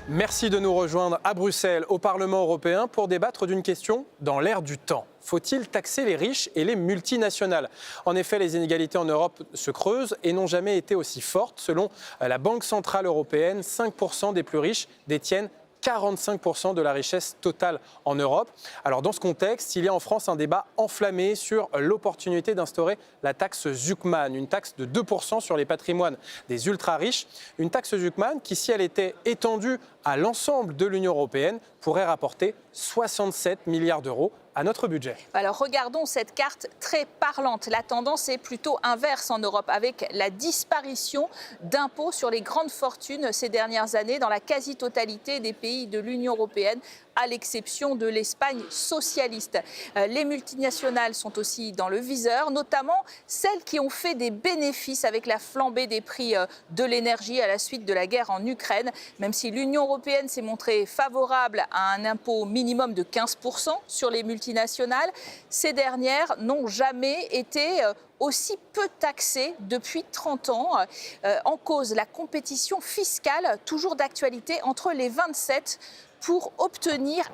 Merci de nous rejoindre à Bruxelles, au Parlement européen, pour débattre d'une question dans l'air du temps. Faut-il taxer les riches et les multinationales? En effet, les inégalités en Europe se creusent et n'ont jamais été aussi fortes. Selon la Banque centrale européenne, 5% des plus riches détiennent 45% de la richesse totale en Europe. Alors dans ce contexte, il y a en France un débat enflammé sur l'opportunité d'instaurer la taxe Zuckman, une taxe de 2% sur les patrimoines des ultra-riches. Une taxe Zuckman qui, si elle était étendue à l'ensemble de l'Union européenne, pourrait rapporter 67 milliards d'euros à notre budget. Alors regardons cette carte très parlante. La tendance est plutôt inverse en Europe, avec la disparition d'impôts sur les grandes fortunes ces dernières années dans la quasi-totalité des pays de l'Union européenne, à l'exception de l'Espagne socialiste. Les multinationales sont aussi dans le viseur, notamment celles qui ont fait des bénéfices avec la flambée des prix de l'énergie à la suite de la guerre en Ukraine. Même si l'Union européenne s'est montrée favorable à un impôt minimum de 15% sur les multinationales, ces dernières n'ont jamais été aussi peu taxées depuis 30 ans. En cause, la compétition fiscale, toujours d'actualité entre les 27, pour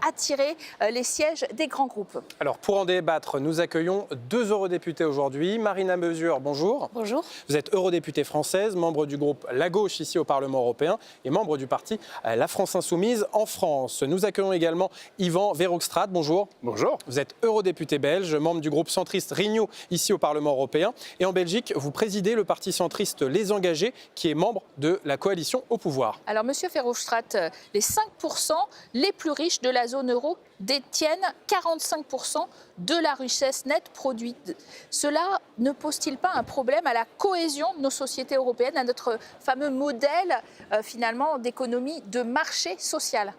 attirer les sièges des grands groupes. Alors pour en débattre, nous accueillons deux eurodéputés aujourd'hui. Marina Mezure, bonjour. Bonjour. Vous êtes eurodéputée française, membre du groupe La Gauche ici au Parlement européen et membre du parti La France Insoumise en France. Nous accueillons également Yvan Verhofstadt, bonjour. Bonjour. Vous êtes eurodéputé belge, membre du groupe centriste Renew ici au Parlement européen. Et en Belgique, vous présidez le parti centriste Les Engagés qui est membre de la coalition au pouvoir. Alors monsieur Verhofstadt, les 5% les plus riches de la zone euro détiennent 45% de la richesse nette produite. Cela ne pose-t-il pas un problème à la cohésion de nos sociétés européennes, à notre fameux modèle finalement d'économie de marché social ?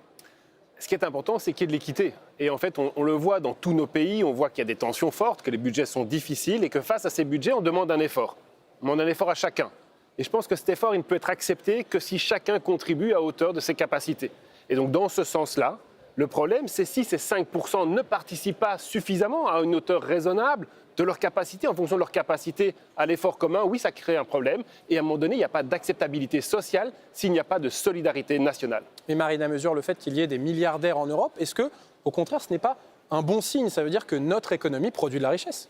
Ce qui est important, c'est qu'il y ait de l'équité. Et en fait, on le voit dans tous nos pays, on voit qu'il y a des tensions fortes, que les budgets sont difficiles et que face à ces budgets, on demande un effort. On demande un effort à chacun. Et je pense que cet effort, il ne peut être accepté que si chacun contribue à hauteur de ses capacités. Et donc, dans ce sens-là, le problème, c'est si ces 5% ne participent pas suffisamment à une hauteur raisonnable de leur capacité, en fonction de leur capacité à l'effort commun, oui, ça crée un problème. Et à un moment donné, il n'y a pas d'acceptabilité sociale s'il n'y a pas de solidarité nationale. Mais Marina Mezure, le fait qu'il y ait des milliardaires en Europe, est-ce que, au contraire, ce n'est pas un bon signe? Ça veut dire que notre économie produit de la richesse.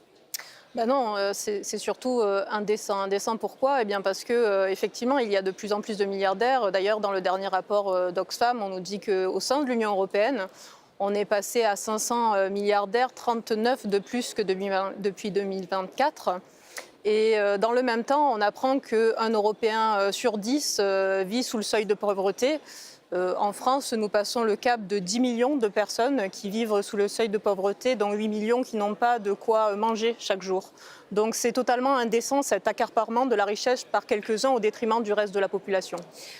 Ben non, c'est surtout indécent. Indécent pourquoi? Eh bien parce que effectivement, il y a de plus en plus de milliardaires. D'ailleurs, dans le dernier rapport d'Oxfam, on nous dit qu'au sein de l'Union européenne, on est passé à 500 milliardaires, 39 de plus que depuis 2024. Et dans le même temps, on apprend qu'un Européen sur 10 vit sous le seuil de pauvreté. En France, nous passons le cap de 10 millions de personnes qui vivent sous le seuil de pauvreté, dont 8 millions qui n'ont pas de quoi manger chaque jour. Donc c'est totalement indécent cet accaparement de la richesse par quelques-uns au détriment du reste de la population.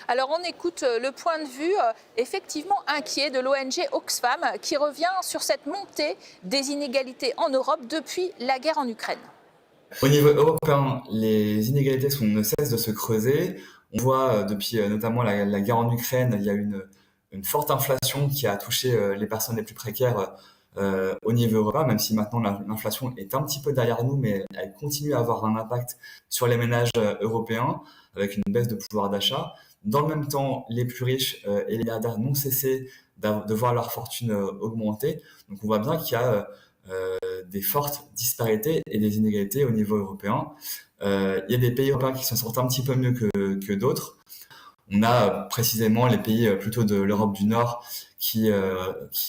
Alors on écoute le point de vue effectivement inquiet de l'ONG Oxfam qui revient sur cette montée des inégalités en Europe depuis la guerre en Ukraine. Au niveau européen, les inégalités ne cessent de se creuser. On voit depuis notamment la guerre en Ukraine, il y a une forte inflation qui a touché les personnes les plus précaires au niveau européen, même si maintenant l'inflation est un petit peu derrière nous, mais elle continue à avoir un impact sur les ménages européens avec une baisse de pouvoir d'achat. Dans le même temps, les plus riches et les milliardaires n'ont cessé de voir leur fortune augmenter. Donc on voit bien qu'il y a des fortes disparités et des inégalités au niveau européen. Il y a des pays européens qui s'en sortent un petit peu mieux que d'autres. On a précisément les pays plutôt de l'Europe du Nord qui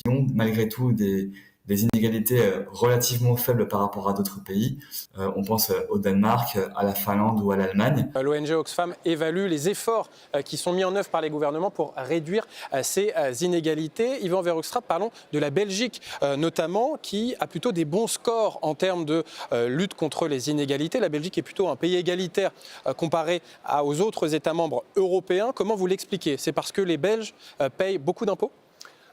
ont malgré tout des inégalités relativement faibles par rapport à d'autres pays. On pense au Danemark, à la Finlande ou à l'Allemagne. L'ONG Oxfam évalue les efforts qui sont mis en œuvre par les gouvernements pour réduire ces inégalités. Yvan Verhofstadt, parlons de la Belgique notamment, qui a plutôt des bons scores en termes de lutte contre les inégalités. La Belgique est plutôt un pays égalitaire comparé aux autres États membres européens. Comment vous l'expliquez? C'est parce que les Belges payent beaucoup d'impôts?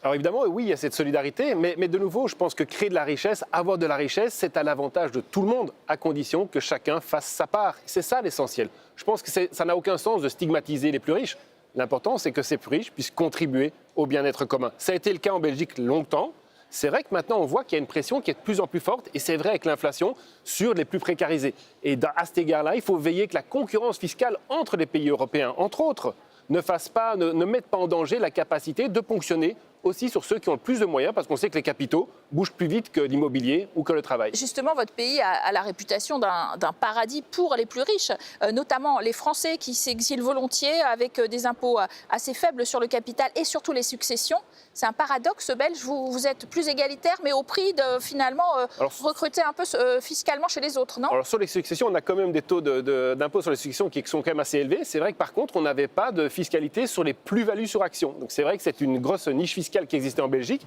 Alors évidemment, oui, il y a cette solidarité, mais de nouveau, je pense que créer de la richesse, avoir de la richesse, c'est à l'avantage de tout le monde, à condition que chacun fasse sa part. C'est ça l'essentiel. Je pense que ça n'a aucun sens de stigmatiser les plus riches. L'important, c'est que ces plus riches puissent contribuer au bien-être commun. Ça a été le cas en Belgique longtemps. C'est vrai que maintenant, on voit qu'il y a une pression qui est de plus en plus forte, et c'est vrai avec l'inflation, sur les plus précarisés. Et à cet égard-là, il faut veiller que la concurrence fiscale entre les pays européens, entre autres, ne mettent pas en danger la capacité de ponctionner aussi sur ceux qui ont le plus de moyens, parce qu'on sait que les capitaux bougent plus vite que l'immobilier ou que le travail. Justement, votre pays a la réputation d'un paradis pour les plus riches, notamment les Français qui s'exilent volontiers avec des impôts assez faibles sur le capital et surtout les successions. C'est un paradoxe belge, vous êtes plus égalitaire, mais au prix de finalement recruter un peu fiscalement chez les autres, non? Alors sur les successions, on a quand même des taux d'impôt sur les successions qui sont quand même assez élevés. C'est vrai que par contre, on n'avait pas de fiscalité sur les plus-values sur actions. Donc c'est vrai que c'est une grosse niche fiscale qui existait en Belgique,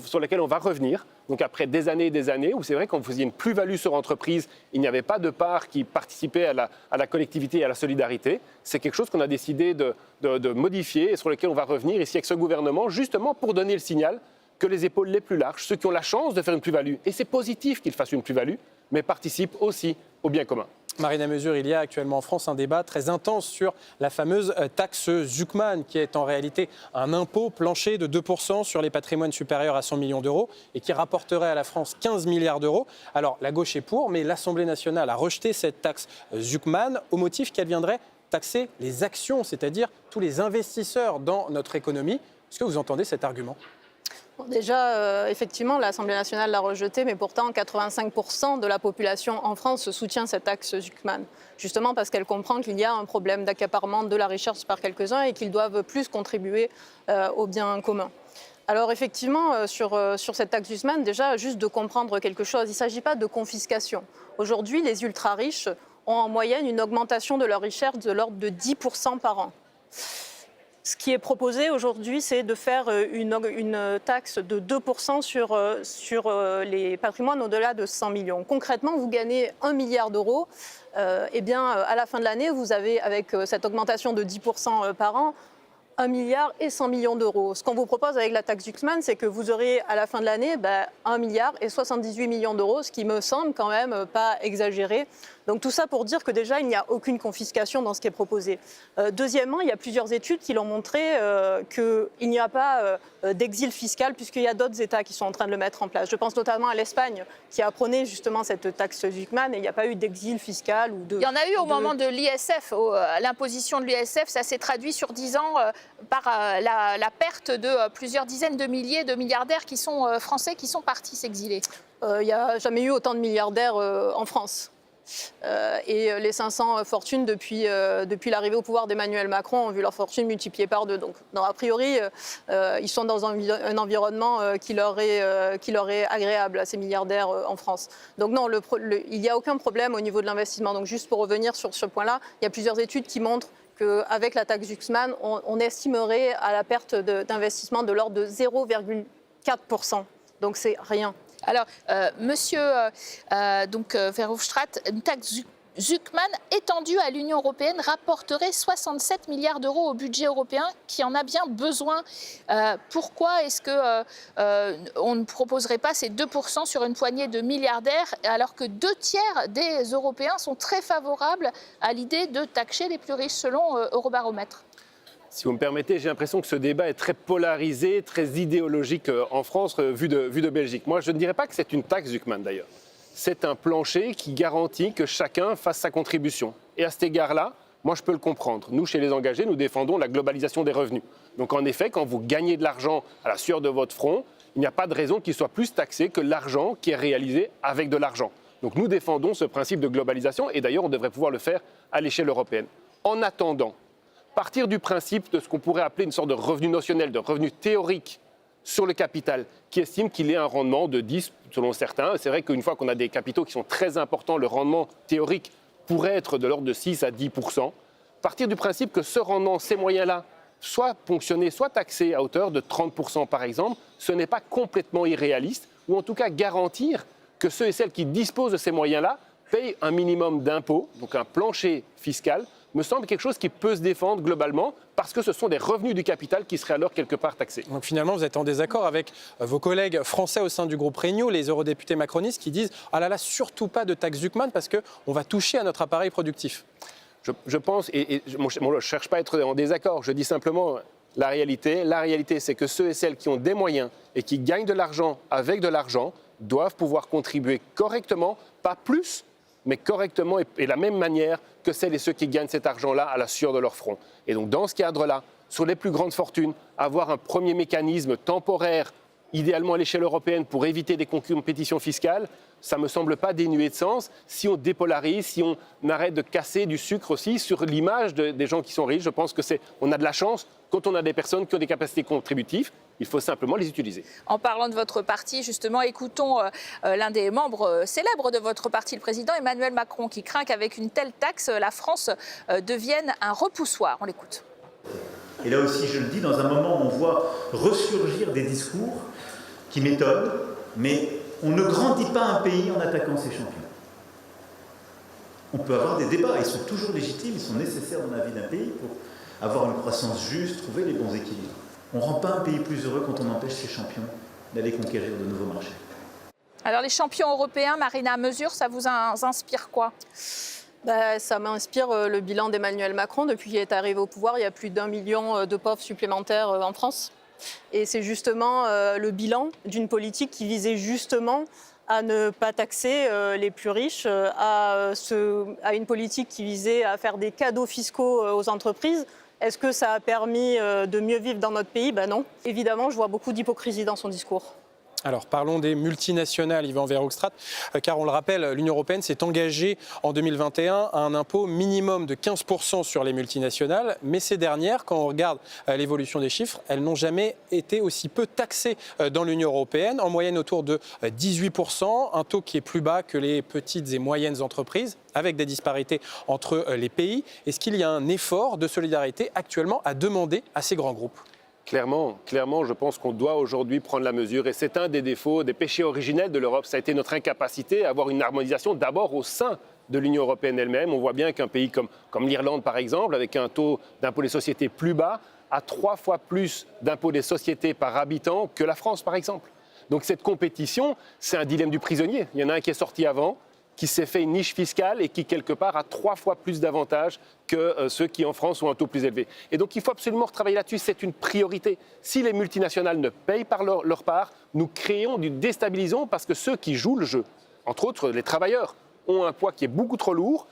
sur laquelle on va revenir. Donc après des années, où c'est vrai qu'on faisait une plus-value sur entreprise, il n'y avait pas de part qui participait à la collectivité et à la solidarité. C'est quelque chose qu'on a décidé de modifier et sur lequel on va revenir ici avec ce gouvernement, justement pour donner le signal que les épaules les plus larges, ceux qui ont la chance de faire une plus-value, et c'est positif qu'ils fassent une plus-value, mais participent aussi au bien commun. Marina Mesure, il y a actuellement en France un débat très intense sur la fameuse taxe Zuckman, qui est en réalité un impôt plancher de 2% sur les patrimoines supérieurs à 100 millions d'euros et qui rapporterait à la France 15 milliards d'euros. Alors, la gauche est pour, mais l'Assemblée nationale a rejeté cette taxe Zuckman au motif qu'elle viendrait taxer les actions, c'est-à-dire tous les investisseurs dans notre économie. Est-ce que vous entendez cet argument ? Bon, déjà, effectivement, l'Assemblée nationale l'a rejeté, mais pourtant 85% de la population en France soutient cette taxe Zuckman, justement parce qu'elle comprend qu'il y a un problème d'accaparement de la richesse par quelques-uns et qu'ils doivent plus contribuer au bien commun. Alors effectivement, sur cette taxe Zuckman, déjà, juste de comprendre quelque chose, il ne s'agit pas de confiscation. Aujourd'hui, les ultra-riches ont en moyenne une augmentation de leur richesse de l'ordre de 10% par an. Ce qui est proposé aujourd'hui, c'est de faire une taxe de 2% sur les patrimoines au-delà de 100 millions. Concrètement, vous gagnez 1 milliard d'euros. Eh bien, à la fin de l'année, vous avez, avec cette augmentation de 10% par an, 1 milliard et 100 millions d'euros. Ce qu'on vous propose avec la taxe Zuckman, c'est que vous aurez à la fin de l'année 1 milliard et 78 millions d'euros, ce qui me semble quand même pas exagéré. Donc tout ça pour dire que déjà, il n'y a aucune confiscation dans ce qui est proposé. Deuxièmement, il y a plusieurs études qui l'ont montré qu'il n'y a pas d'exil fiscal puisqu'il y a d'autres États qui sont en train de le mettre en place. Je pense notamment à l'Espagne qui a prôné justement cette taxe Zuckman et il n'y a pas eu d'exil fiscal. Il y en a eu au moment de l'ISF, l'imposition de l'ISF, ça s'est traduit sur 10 ans par la perte de plusieurs dizaines de milliers de milliardaires qui sont français qui sont partis s'exiler. Il n'y a jamais eu autant de milliardaires en France. Et les 500 fortunes depuis l'arrivée au pouvoir d'Emmanuel Macron ont vu leur fortune multipliée par 2. Donc, a priori, ils sont dans un environnement qui leur est agréable à ces milliardaires en France. Donc non, il n'y a aucun problème au niveau de l'investissement. Donc juste pour revenir sur ce point-là, il y a plusieurs études qui montrent qu'avec la taxe Zuckman, on estimerait à la perte d'investissement de l'ordre de 0,4%. Donc c'est rien. Alors, monsieur Verhofstadt, une taxe Zuckman étendue à l'Union européenne rapporterait 67 milliards d'euros au budget européen qui en a bien besoin. Pourquoi est-ce qu'on ne proposerait pas ces 2% sur une poignée de milliardaires alors que 2/3 des Européens sont très favorables à l'idée de taxer les plus riches selon Eurobaromètre ? Si vous me permettez, j'ai l'impression que ce débat est très polarisé, très idéologique en France, vu de Belgique. Moi, je ne dirais pas que c'est une taxe Zuckman, d'ailleurs. C'est un plancher qui garantit que chacun fasse sa contribution. Et à cet égard-là, moi, je peux le comprendre. Nous, chez les engagés, nous défendons la globalisation des revenus. Donc, en effet, quand vous gagnez de l'argent à la sueur de votre front, il n'y a pas de raison qu'il soit plus taxé que l'argent qui est réalisé avec de l'argent. Donc, nous défendons ce principe de globalisation et d'ailleurs, on devrait pouvoir le faire à l'échelle européenne. En attendant, partir du principe de ce qu'on pourrait appeler une sorte de revenu notionnel, de revenu théorique sur le capital, qui estime qu'il ait un rendement de 10 selon certains. C'est vrai qu'une fois qu'on a des capitaux qui sont très importants, le rendement théorique pourrait être de l'ordre de 6 à 10%. Partir du principe que ce rendement, ces moyens-là, soit ponctionnés, soit taxés à hauteur de 30% par exemple, ce n'est pas complètement irréaliste, ou en tout cas garantir que ceux et celles qui disposent de ces moyens-là payent un minimum d'impôts, donc un plancher fiscal, me semble quelque chose qui peut se défendre globalement parce que ce sont des revenus du capital qui seraient alors quelque part taxés. Donc finalement, vous êtes en désaccord avec vos collègues français au sein du groupe Renew, les eurodéputés macronistes qui disent « Ah là là, surtout pas de taxe Zuckman parce qu'on va toucher à notre appareil productif ». Je pense, et je ne cherche pas à être en désaccord, je dis simplement la réalité. La réalité, c'est que ceux et celles qui ont des moyens et qui gagnent de l'argent avec de l'argent doivent pouvoir contribuer correctement, pas plus mais correctement et de la même manière que celles et ceux qui gagnent cet argent-là à la sueur de leur front. Et donc dans ce cadre-là, sur les plus grandes fortunes, avoir un premier mécanisme temporaire, idéalement à l'échelle européenne, pour éviter des compétitions fiscales, ça ne me semble pas dénué de sens si on dépolarise, si on arrête de casser du sucre aussi sur l'image des gens qui sont riches. Je pense qu'on a de la chance quand on a des personnes qui ont des capacités contributives. Il faut simplement les utiliser. En parlant de votre parti, justement, écoutons l'un des membres célèbres de votre parti, le président Emmanuel Macron, qui craint qu'avec une telle taxe, la France devienne un repoussoir. On l'écoute. Et là aussi, je le dis, dans un moment où on voit ressurgir des discours qui m'étonnent, mais on ne grandit pas un pays en attaquant ses champions. On peut avoir des débats, ils sont toujours légitimes, ils sont nécessaires dans la vie d'un pays pour avoir une croissance juste, trouver les bons équilibres. On ne rend pas un pays plus heureux quand on empêche ses champions d'aller conquérir de nouveaux marchés. Alors les champions européens, Marina Mesure, ça vous inspire quoi ? Ça m'inspire le bilan d'Emmanuel Macron. Depuis qu'il est arrivé au pouvoir, il y a plus d'1 million de pauvres supplémentaires en France. Et c'est justement le bilan d'une politique qui visait justement à ne pas taxer les plus riches, à une politique qui visait à faire des cadeaux fiscaux aux entreprises. Est-ce que ça a permis de mieux vivre dans notre pays ? Non. Évidemment, je vois beaucoup d'hypocrisie dans son discours. Alors, parlons des multinationales, Yvan Verhofstadt, car on le rappelle, l'Union européenne s'est engagée en 2021 à un impôt minimum de 15% sur les multinationales, mais ces dernières, quand on regarde l'évolution des chiffres, elles n'ont jamais été aussi peu taxées dans l'Union européenne, en moyenne autour de 18%, un taux qui est plus bas que les petites et moyennes entreprises, avec des disparités entre les pays. Est-ce qu'il y a un effort de solidarité actuellement à demander à ces grands groupes ? Clairement, je pense qu'on doit aujourd'hui prendre la mesure et c'est un des défauts, des péchés originels de l'Europe. Ça a été notre incapacité à avoir une harmonisation d'abord au sein de l'Union européenne elle-même. On voit bien qu'un pays comme l'Irlande, par exemple, avec un taux d'impôt des sociétés plus bas, a 3 fois plus d'impôt des sociétés par habitant que la France, par exemple. Donc cette compétition, c'est un dilemme du prisonnier. Il y en a un qui est sorti avant, qui s'est fait une niche fiscale et qui, quelque part, a 3 fois plus d'avantages que ceux qui, en France, ont un taux plus élevé. Et donc, il faut absolument retravailler là-dessus. C'est une priorité. Si les multinationales ne payent par leur part, nous déstabilisons parce que ceux qui jouent le jeu, entre autres les travailleurs, ont un poids qui est beaucoup trop lourd,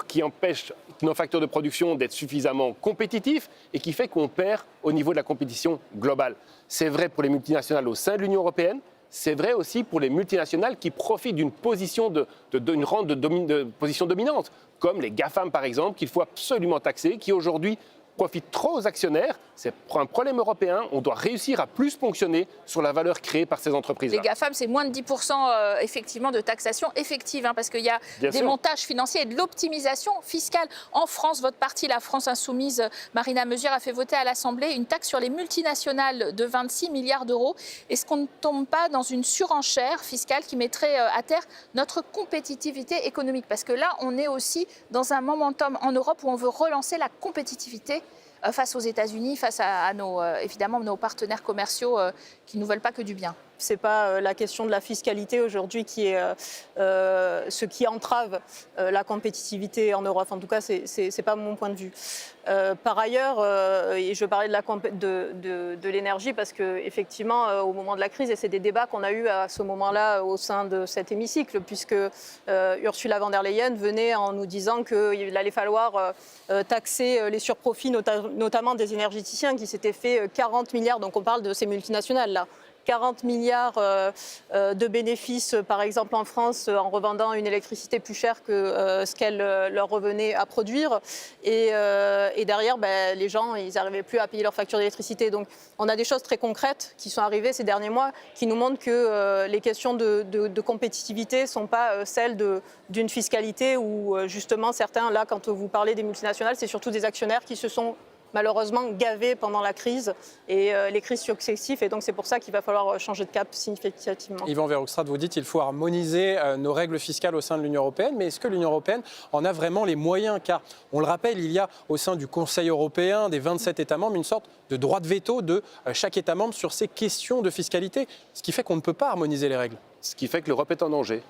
qui empêche nos facteurs de production d'être suffisamment compétitifs et qui fait qu'on perd au niveau de la compétition globale. C'est vrai pour les multinationales au sein de l'Union européenne. C'est vrai aussi pour les multinationales qui profitent d'une position position dominante, comme les GAFAM par exemple, qu'il faut absolument taxer, qui aujourd'hui profitent trop aux actionnaires. C'est un problème européen. On doit réussir à plus ponctionner sur la valeur créée par ces entreprises-là. Les GAFAM, c'est moins de 10% effectivement de taxation effective, parce qu'il y a des montages financiers et de l'optimisation fiscale. En France, votre parti, la France Insoumise, Marina Mesure, a fait voter à l'Assemblée une taxe sur les multinationales de 26 milliards d'euros. Est-ce qu'on ne tombe pas dans une surenchère fiscale qui mettrait à terre notre compétitivité économique ? Parce que là, on est aussi dans un momentum en Europe où on veut relancer la compétitivité face aux États-Unis, face à évidemment nos partenaires commerciaux qui ne nous veulent pas que du bien. Ce n'est pas la question de la fiscalité aujourd'hui qui est ce qui entrave la compétitivité en Europe. En tout cas, ce n'est pas mon point de vue. Par ailleurs, et je parlais de l'énergie parce qu'effectivement, au moment de la crise, et c'est des débats qu'on a eus à ce moment-là au sein de cet hémicycle, puisque Ursula von der Leyen venait en nous disant qu'il allait falloir taxer les surprofits, notamment des énergéticiens qui s'étaient fait 40 milliards, donc on parle de ces multinationales-là. 40 milliards de bénéfices, par exemple en France, en revendant une électricité plus chère que ce qu'elle leur revenait à produire. Et derrière, les gens, ils n'arrivaient plus à payer leur facture d'électricité. Donc on a des choses très concrètes qui sont arrivées ces derniers mois qui nous montrent que les questions de compétitivité ne sont pas celles d'une fiscalité où justement certains, là, quand vous parlez des multinationales, c'est surtout des actionnaires qui se sont malheureusement gavés pendant la crise et les crises successives. Et donc, c'est pour ça qu'il va falloir changer de cap significativement. Yvan Verhofstadt, vous dites qu'il faut harmoniser nos règles fiscales au sein de l'Union européenne. Mais est-ce que l'Union européenne en a vraiment les moyens ? Car, on le rappelle, il y a au sein du Conseil européen, des 27 États membres, une sorte de droit de veto de chaque État membre sur ces questions de fiscalité. Ce qui fait qu'on ne peut pas harmoniser les règles. Ce qui fait que l'Europe est en danger.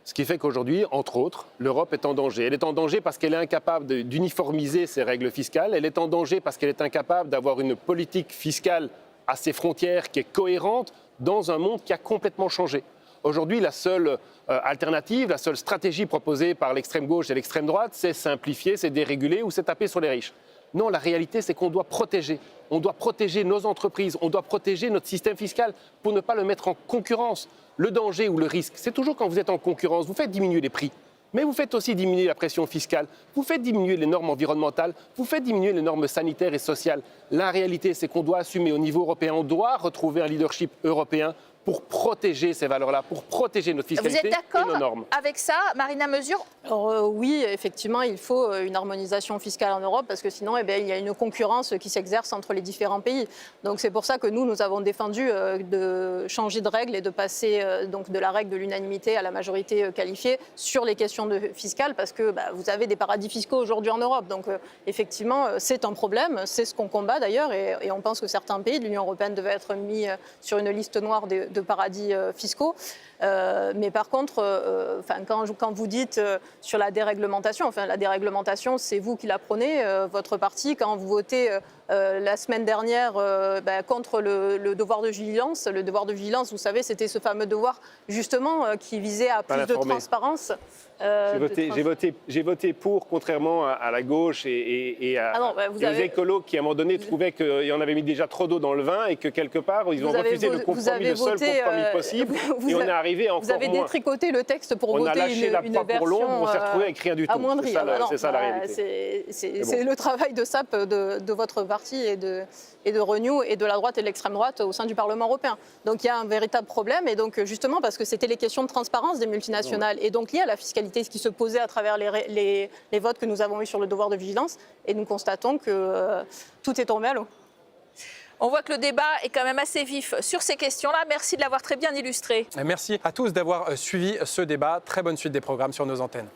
Ce qui fait qu'aujourd'hui, entre autres, l'Europe est en danger. Elle est en danger parce qu'elle est incapable d'uniformiser ses règles fiscales. Elle est en danger parce qu'elle est incapable d'avoir une politique fiscale à ses frontières qui est cohérente dans un monde qui a complètement changé. Aujourd'hui, la seule alternative, la seule stratégie proposée par l'extrême gauche et l'extrême droite, c'est simplifier, c'est déréguler ou c'est taper sur les riches. Non, la réalité, c'est qu'on doit protéger. On doit protéger nos entreprises, on doit protéger notre système fiscal pour ne pas le mettre en concurrence. Le danger ou le risque, c'est toujours quand vous êtes en concurrence, vous faites diminuer les prix. Mais vous faites aussi diminuer la pression fiscale, vous faites diminuer les normes environnementales, vous faites diminuer les normes sanitaires et sociales. La réalité, c'est qu'on doit assumer au niveau européen, on doit retrouver un leadership européen pour protéger ces valeurs-là, pour protéger notre fiscalité et nos normes. Vous êtes d'accord avec ça, Marina Mezur? Alors, oui, effectivement, il faut une harmonisation fiscale en Europe parce que sinon, il y a une concurrence qui s'exerce entre les différents pays. Donc c'est pour ça que nous avons défendu de changer de règle et de passer donc de la règle de l'unanimité à la majorité qualifiée sur les questions fiscales parce que vous avez des paradis fiscaux aujourd'hui en Europe. Donc effectivement, c'est un problème, c'est ce qu'on combat d'ailleurs et on pense que certains pays de l'Union européenne devaient être mis sur une liste noire de paradis fiscaux. Mais par contre, quand vous dites sur la déréglementation, la déréglementation, c'est vous qui la prenez, votre parti, quand vous votez la semaine dernière contre le devoir de vigilance. Le devoir de vigilance, vous savez, c'était ce fameux devoir justement qui visait à plus de transparence. J'ai voté pour, contrairement à la gauche et aux écolos qui, à un moment donné, trouvaient qu'il y en avait mis déjà trop d'eau dans le vin et que, quelque part, ils ont refusé le compromis, le seul compromis possible. Et on est arrivé encore moins. Vous avez détricoté le texte pour voter une version on a lâché la proie pour l'ombre, on s'est retrouvé avec rien du tout. C'est ça la réalité. C'est le travail de SAP de votre parti et de Renew et de la droite et de l'extrême droite au sein du Parlement européen. Donc il y a un véritable problème et donc justement parce que c'était les questions de transparence des multinationales et donc liées à la fiscalité, ce qui se posait à travers les votes que nous avons eus sur le devoir de vigilance et nous constatons que tout est tombé à l'eau. On voit que le débat est quand même assez vif sur ces questions-là. Merci de l'avoir très bien illustré. Merci à tous d'avoir suivi ce débat. Très bonne suite des programmes sur nos antennes.